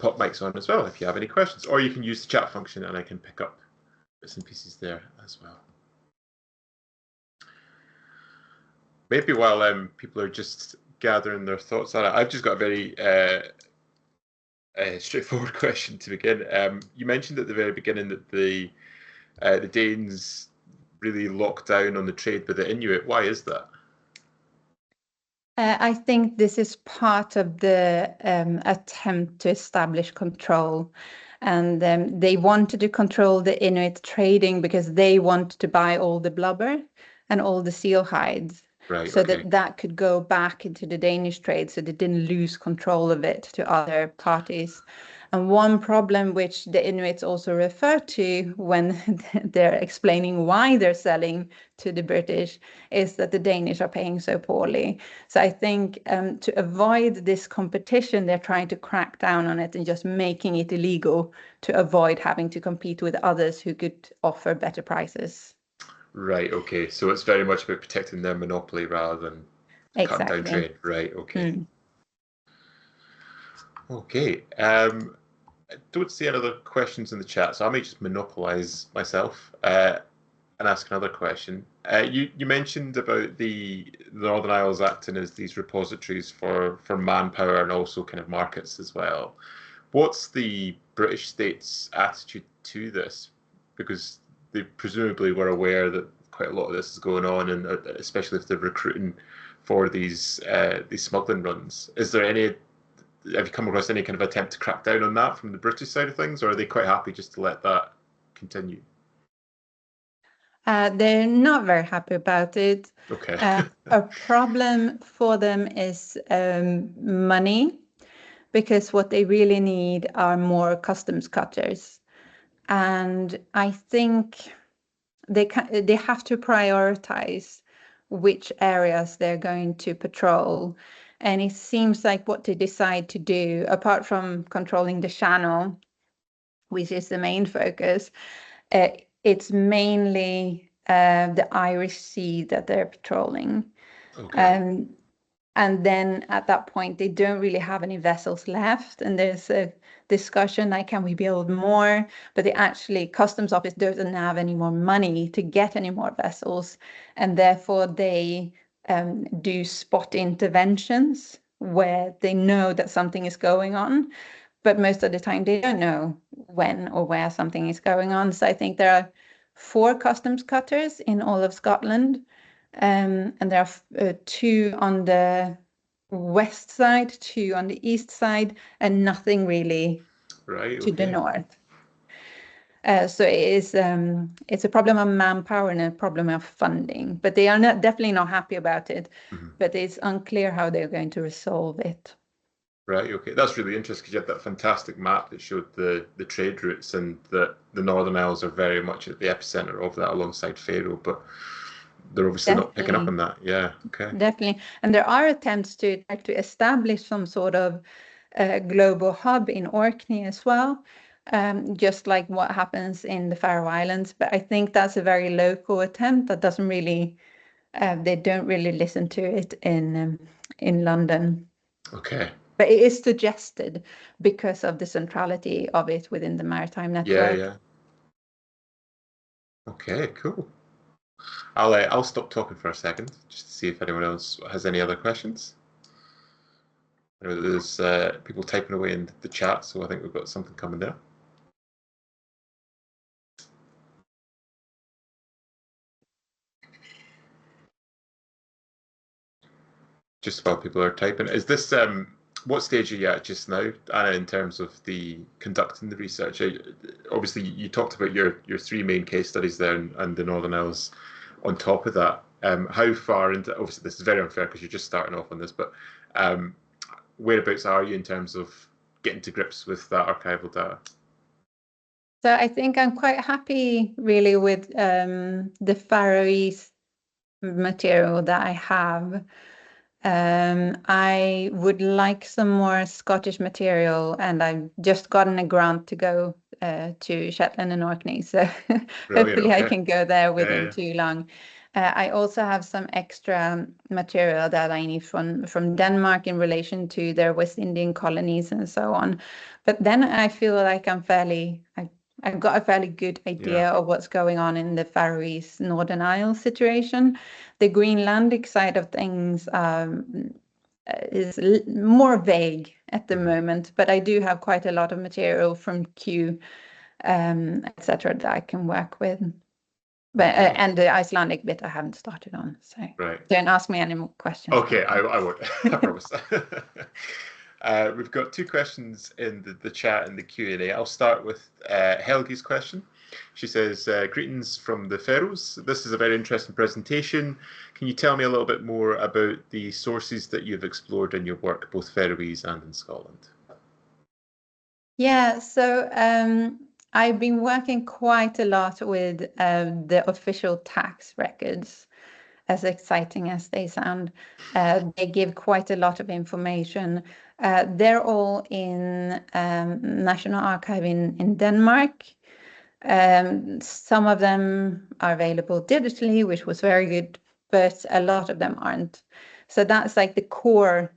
pop mics on as well if you have any questions, or you can use the chat function and I can pick up bits and pieces there as well. Maybe while people are just gathering their thoughts on it, I've just got a very straightforward question to begin. You mentioned at the very beginning that the Danes really locked down on the trade with the Inuit. Why is that? I think this is part of the attempt to establish control. And they wanted to control the Inuit trading because they wanted to buy all the blubber and all the seal hides. Right, so okay. that could go back into the Danish trade, so they didn't lose control of it to other parties. And one problem which the Inuits also refer to when they're explaining why they're selling to the British is that the Danish are paying so poorly. So I think to avoid this competition, they're trying to crack down on it and just making it illegal to avoid having to compete with others who could offer better prices. Right, okay. So it's very much about protecting their monopoly rather than cutting down trade. Right, okay. Okay. I don't see any other questions in the chat, so I may just monopolize myself and ask another question. You mentioned about the Northern Isles acting as these repositories for manpower and also kind of markets as well. What's the British state's attitude to this? Because they presumably were aware that quite a lot of this is going on, and especially if they're recruiting for these smuggling runs. Have you come across any kind of attempt to crack down on that from the British side of things, or are they quite happy just to let that continue? They're not very happy about it. Okay. A problem for them is money, because what they really need are more customs cutters. And I think they have to prioritize which areas they're going to patrol. And it seems like what they decide to do, apart from controlling the channel, which is the main focus, it's mainly the Irish Sea that they're patrolling. Okay. And then at that point, they don't really have any vessels left. And there's a discussion like, can we build more? But the customs office doesn't have any more money to get any more vessels. And therefore, they do spot interventions where they know that something is going on. But most of the time, they don't know when or where something is going on. So I think there are 4 customs cutters in all of Scotland, and there are 2 on the west side, 2 on the east side, and nothing really to the north. So it's a problem of manpower and a problem of funding, but they are definitely not happy about it. But it's unclear how they're going to resolve it. Right, okay. That's really interesting because you had that fantastic map that showed the trade routes, and that the Northern Isles are very much at the epicenter of that alongside Faroe, but they're obviously not picking up on that. Yeah, okay. Definitely. And there are attempts to establish some sort of global hub in Orkney as well, just like what happens in the Faroe Islands. But I think that's a very local attempt that doesn't really, they don't really listen to it in London. Okay. But it is suggested because of the centrality of it within the maritime network. Yeah. Okay, cool. I'll stop talking for a second just to see if anyone else has any other questions. I know there's people typing away in the chat, so I think we've got something coming there. Just while people are typing, is this what stage are you at just now, Anna, in terms of the conducting the research? Obviously, you talked about your 3 main case studies there and the Northern Isles on top of that. How far into, obviously this is very unfair because you're just starting off on this, but whereabouts are you in terms of getting to grips with that archival data? So I think I'm quite happy really with the Faroese material that I have. I would like some more Scottish material, and I've just gotten a grant to go to Shetland and Orkney, so hopefully I can go there within too long. I also have some extra material that I need from Denmark in relation to their West Indian colonies and so on. But then I feel like I've got a fairly good idea of what's going on in the Faroese Northern Isles situation. The Greenlandic side of things is more vague at the moment, but I do have quite a lot of material from Q, etc., that I can work with. But and the Icelandic bit I haven't started on, so don't ask me any more questions. Okay, I won't. I promise. We've got 2 questions in the chat and the Q&A. I'll start with Helgi's question. She says, greetings from the Faroes. This is a very interesting presentation. Can you tell me a little bit more about the sources that you've explored in your work, both Faroese and in Scotland? Yeah, so I've been working quite a lot with the official tax records, as exciting as they sound. They give quite a lot of information. They're all in National Archive in Denmark. Some of them are available digitally, which was very good, but a lot of them aren't. So that's like the core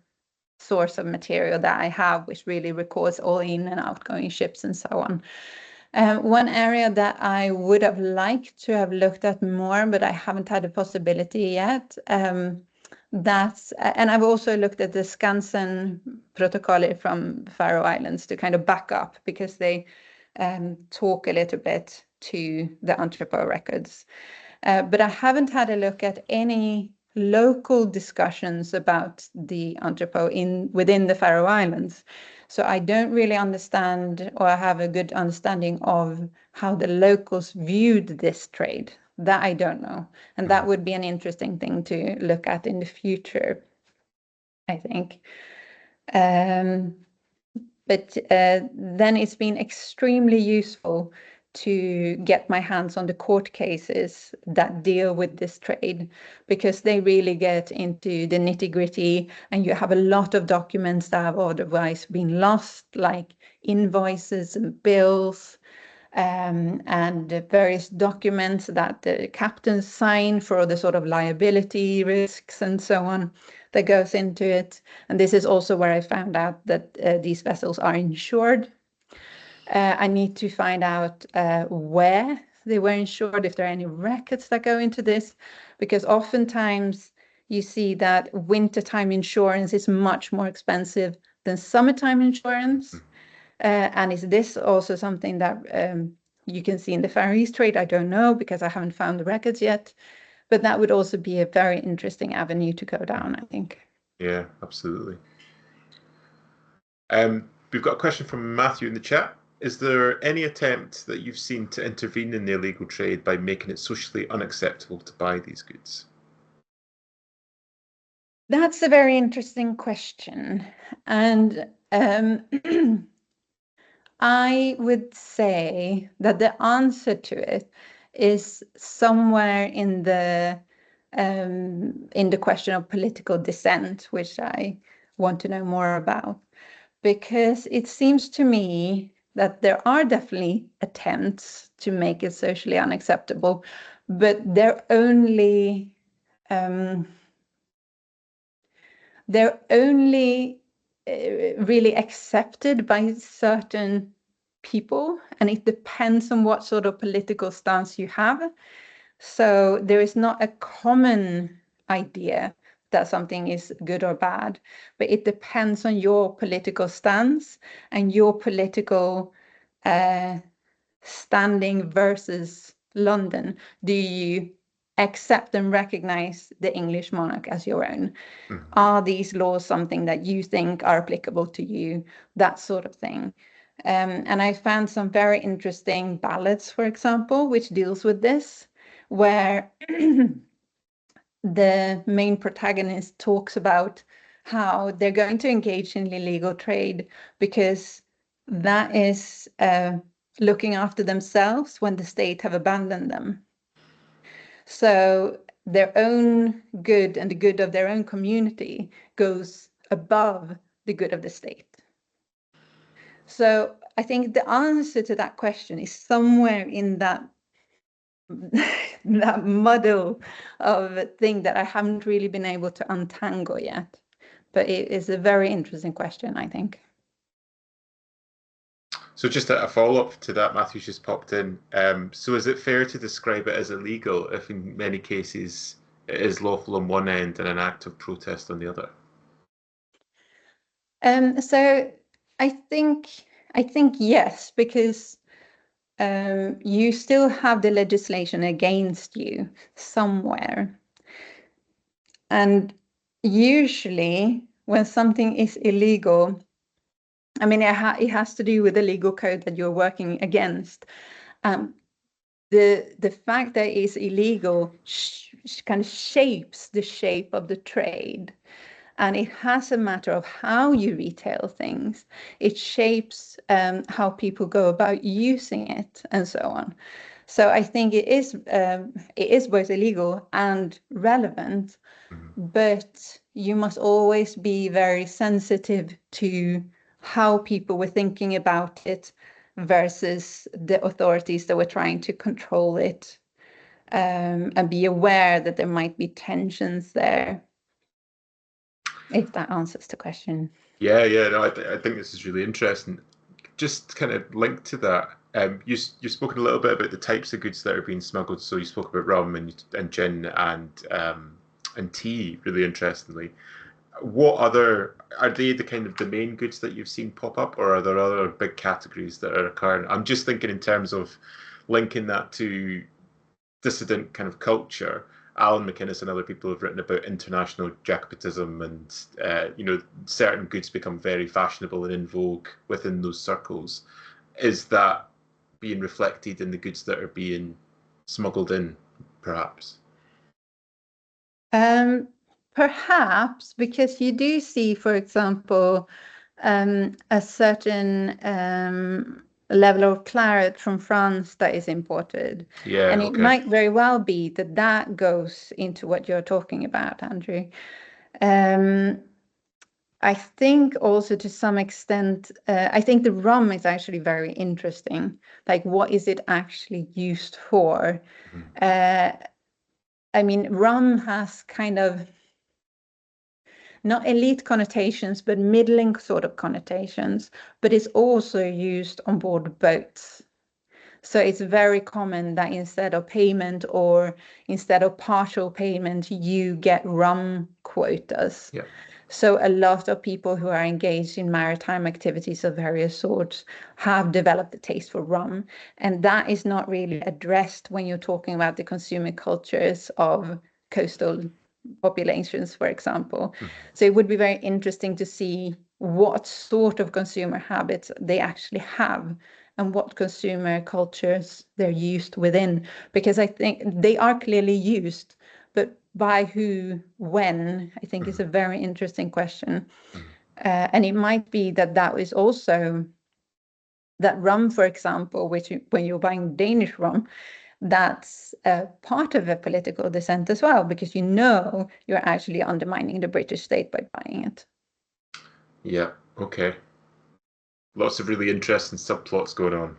source of material that I have, which really records all in and outgoing ships and so on. One area that I would have liked to have looked at more, but I haven't had a possibility yet, and I've also looked at the Skansen protocol from Faroe Islands to kind of back up, because they talk a little bit to the entrepot records. But I haven't had a look at any local discussions about the entrepot within the Faroe Islands. So I don't really understand or have a good understanding of how the locals viewed this trade. That I don't know. And that would be an interesting thing to look at in the future, I think. But then it's been extremely useful to get my hands on the court cases that deal with this trade, because they really get into the nitty-gritty, and you have a lot of documents that have otherwise been lost, like invoices and bills, and various documents that the captains sign for the sort of liability risks and so on that goes into it. And this is also where I found out that these vessels are insured. I need to find out where they were insured, if there are any records that go into this, because oftentimes you see that wintertime insurance is much more expensive than summertime insurance. And is this also something that you can see in the Faroese trade. I don't know because I haven't found the records yet, but that would also be a very interesting avenue to go down, I think. Yeah, absolutely. We've got a question from Matthew in the chat. Is there any attempt that you've seen to intervene in the illegal trade by making it socially unacceptable to buy these goods? That's a very interesting question. And I would say that the answer to it is somewhere in the question of political dissent, which I want to know more about, because it seems to me that there are definitely attempts to make it socially unacceptable, but they're only really accepted by certain people, and it depends on what sort of political stance you have. So there is not a common idea that something is good or bad, but it depends on your political stance and your political standing versus London. Do you accept and recognize the English monarch as your own? Mm-hmm. Are these laws something that you think are applicable to you? That sort of thing. And I found some very interesting ballads, for example, which deals with this, where the main protagonist talks about how they're going to engage in illegal trade because that is looking after themselves when the state have abandoned them. So their own good and the good of their own community goes above the good of the state. So I think the answer to that question is somewhere in that that muddle of a thing that I haven't really been able to untangle yet. But it is a very interesting question, I think. So just a follow-up to that, Matthew's just popped in. So is it fair to describe it as illegal if in many cases it is lawful on one end and an act of protest on the other? So I think yes, because you still have the legislation against you somewhere. And usually when something is illegal, I mean, it has to do with the legal code that you're working against. The fact that it's illegal kind of shapes the shape of the trade. And it has a matter of how you retail things. It shapes how people go about using it and so on. So I think it is both illegal and relevant, but you must always be very sensitive to how people were thinking about it versus the authorities that were trying to control it, and be aware that there might be tensions there. If that answers the question. Yeah, no, I think this is really interesting. Just kind of linked to that, you've spoken a little bit about the types of goods that are being smuggled. So you spoke about rum and gin and tea, really interestingly. What other are they the kind of the main goods that you've seen pop up, or are there other big categories that are occurring? I'm just thinking in terms of linking that to dissident kind of culture. Alan McInnes and other people have written about international jacobitism and certain goods become very fashionable and in vogue within those circles. Is that being reflected in the goods that are being smuggled in, perhaps? Perhaps, because you do see, for example, a certain level of claret from France that is imported. Yeah, and okay. It might very well be that that goes into what you're talking about, Andrew. I think also to some extent, I think the rum is actually very interesting. Like, what is it actually used for? I mean, rum has kind of not elite connotations, but middling sort of connotations, but it's also used on board boats. So it's very common that instead of payment or instead of partial payment, you get rum quotas. Yeah. So a lot of people who are engaged in maritime activities of various sorts have developed a taste for rum. And that is not really addressed when you're talking about the consumer cultures of coastal populations, for example. So it would be very interesting to see what sort of consumer habits they actually have and what consumer cultures they're used within, because I think they are clearly used, but by who, when, I think is a very interesting question. And it might be that that is also that rum, for example, which when you're buying Danish rum, that's part of a political dissent as well, because you know you're actually undermining the British state by buying it. Yeah, okay. Lots of really interesting subplots going on.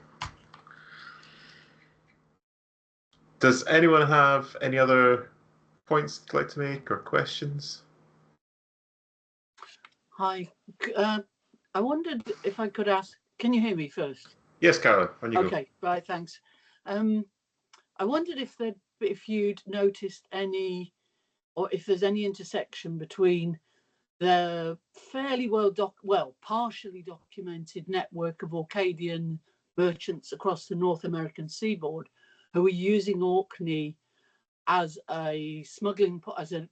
Does anyone have any other points they'd like to make or questions? Hi. I wondered if I could ask, can you hear me first? Yes, Caroline, on you go. Okay, right, thanks. I wondered if you'd noticed any, or if there's any intersection between the fairly partially documented network of Orcadian merchants across the North American seaboard who are using Orkney as a smuggling, as a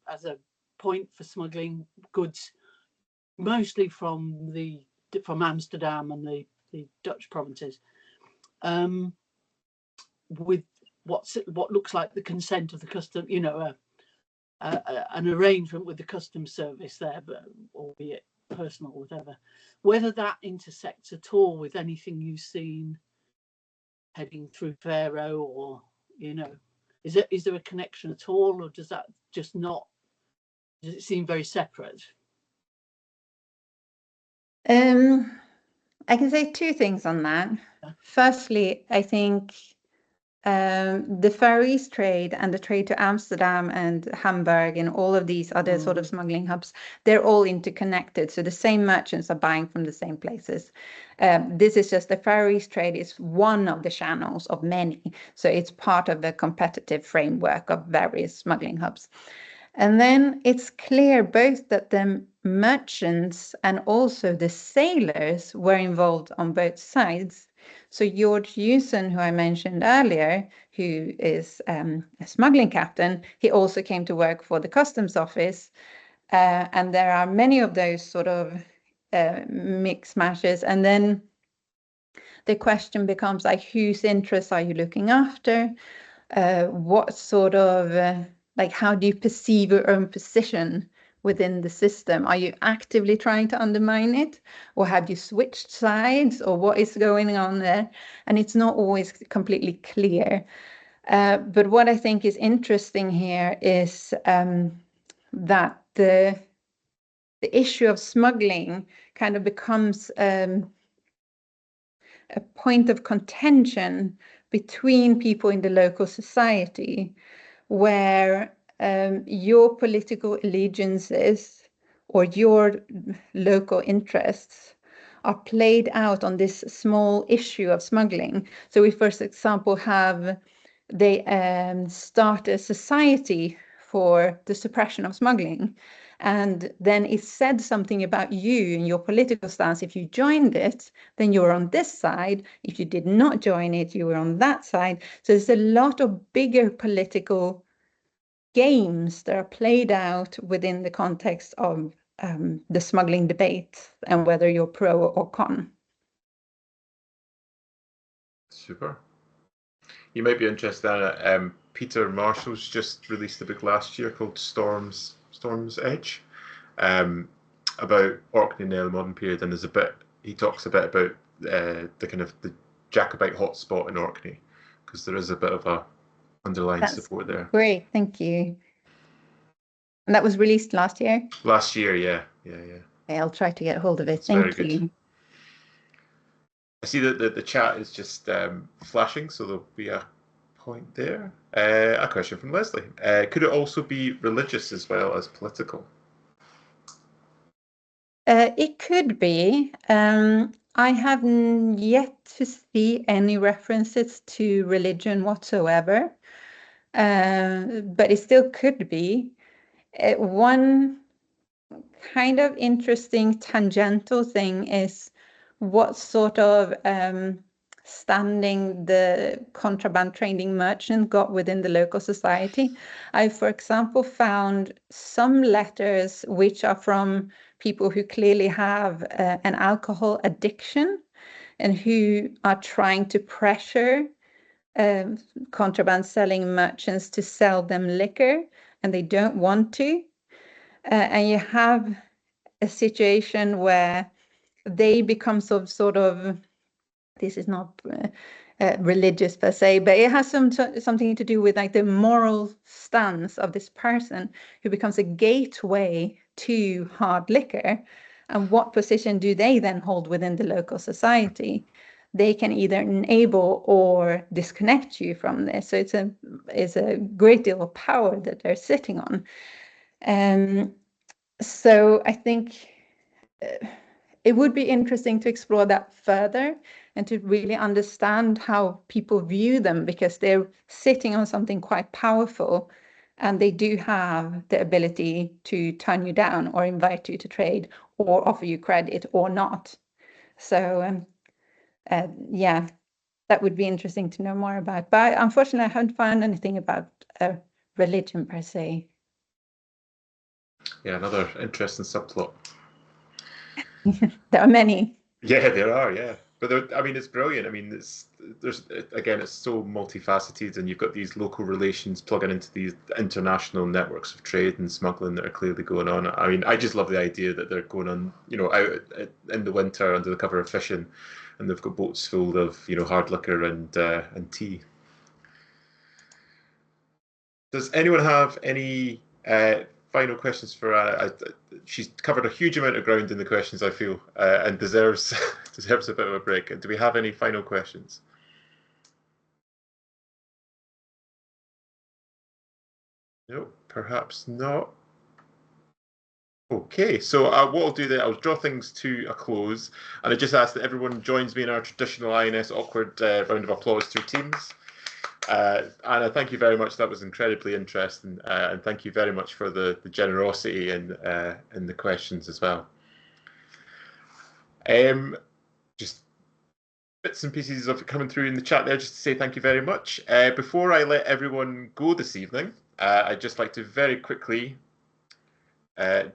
point for smuggling goods, mostly from Amsterdam and the Dutch provinces, with what looks like the consent of the custom, an arrangement with the customs service there, but albeit personal, whatever. Whether that intersects at all with anything you've seen heading through Faroe, or is there a connection at all, or does that just not? Does it seem very separate? I can say two things on that. Firstly, I think the Faroese trade and the trade to Amsterdam and Hamburg and all of these other sort of smuggling hubs, they're all interconnected. So the same merchants are buying from the same places. This is just the Faroese trade is one of the channels of many. So it's part of the competitive framework of various smuggling hubs. And then it's clear both that the merchants and also the sailors were involved on both sides. So George Hewson, who I mentioned earlier, who is a smuggling captain, he also came to work for the customs office. And there are many of those sort of mix matches. And then the question becomes like, whose interests are you looking after? What sort of, how do you perceive your own position within the system? Are you actively trying to undermine it, or have you switched sides, or what is going on there? And it's not always completely clear. But what I think is interesting here is that the issue of smuggling kind of becomes a point of contention between people in the local society, where your political allegiances or your local interests are played out on this small issue of smuggling. So we, for example, they start a society for the suppression of smuggling. And then it said something about you and your political stance. If you joined it, then you were on this side. If you did not join it, you were on that side. So there's a lot of bigger political games that are played out within the context of the smuggling debate and whether you're pro or con. Super. You might be interested in it. Peter Marshall's just released a book last year called Storm's Edge, about Orkney in the early modern period, and he talks a bit about the kind of the Jacobite hotspot in Orkney, because there is a bit of a underlying support there. Great, thank you. And that was released last year? Last year, yeah. Okay, I'll try to get hold of it. Thank you. I see that the chat is just flashing, so there'll be a point there. A question from Leslie. Could it also be religious as well as political? It could be. I haven't yet to see any references to religion whatsoever, but it still could be. One kind of interesting tangential thing is what sort of standing the contraband trading merchant got within the local society. I, for example, found some letters which are from people who clearly have an alcohol addiction and who are trying to pressure contraband selling merchants to sell them liquor, and they don't want to. And you have a situation where they become sort of this is not religious per se, but it has something to do with like the moral stance of this person who becomes a gateway to hard liquor. And what position do they then hold within the local society? They can either enable or disconnect you from this. So it's a great deal of power that they're sitting on. So I think it would be interesting to explore that further and to really understand how people view them, because they're sitting on something quite powerful and they do have the ability to turn you down or invite you to trade or offer you credit or not. So yeah, that would be interesting to know more about. But unfortunately, I haven't found anything about religion per se. Yeah, another interesting subplot. There are many. Yeah, there are. Yeah, but I mean, it's brilliant. I mean, it's so multifaceted, and you've got these local relations plugging into these international networks of trade and smuggling that are clearly going on. I mean, I just love the idea that they're going on, out in the winter under the cover of fishing, and they've got boats full of hard liquor and tea. Does anyone have any final questions for Anna? She's covered a huge amount of ground in the questions, I feel, and deserves a bit of a break. Do we have any final questions? No, perhaps not. Okay, so what I'll do then, I'll draw things to a close, and I just ask that everyone joins me in our traditional INS awkward round of applause to teams. Anna, thank you very much. That was incredibly interesting, and thank you very much for the generosity in the questions as well. Just bits and pieces of it coming through in the chat there, just to say thank you very much. Before I let everyone go this evening, I'd just like to very quickly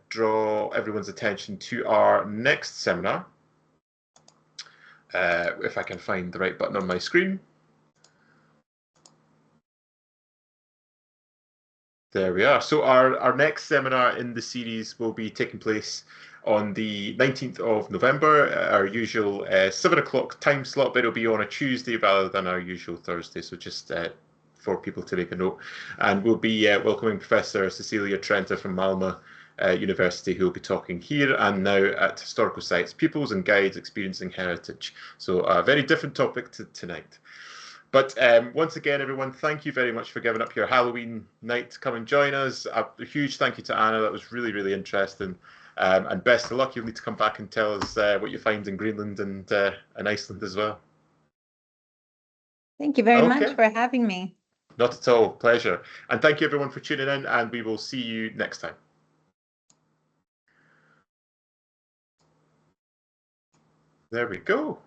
draw everyone's attention to our next seminar. If I can find the right button on my screen. There we are. So our next seminar in the series will be taking place on the 19th of November, our usual 7 o'clock time slot, but it'll be on a Tuesday rather than our usual Thursday. So just for people to make a note. And we'll be welcoming Professor Cecilia Trenta from Malmö University, who will be talking here and now at Historical Sites, Pupils and Guides Experiencing Heritage. So a very different topic to tonight. But once again, everyone, thank you very much for giving up your Halloween night to come and join us. A huge thank you to Anna. That was really, really interesting. And best of luck. You'll need to come back and tell us what you find in Greenland and Iceland as well. Thank you very much for having me. Not at all. Pleasure. And thank you, everyone, for tuning in, and we will see you next time. There we go.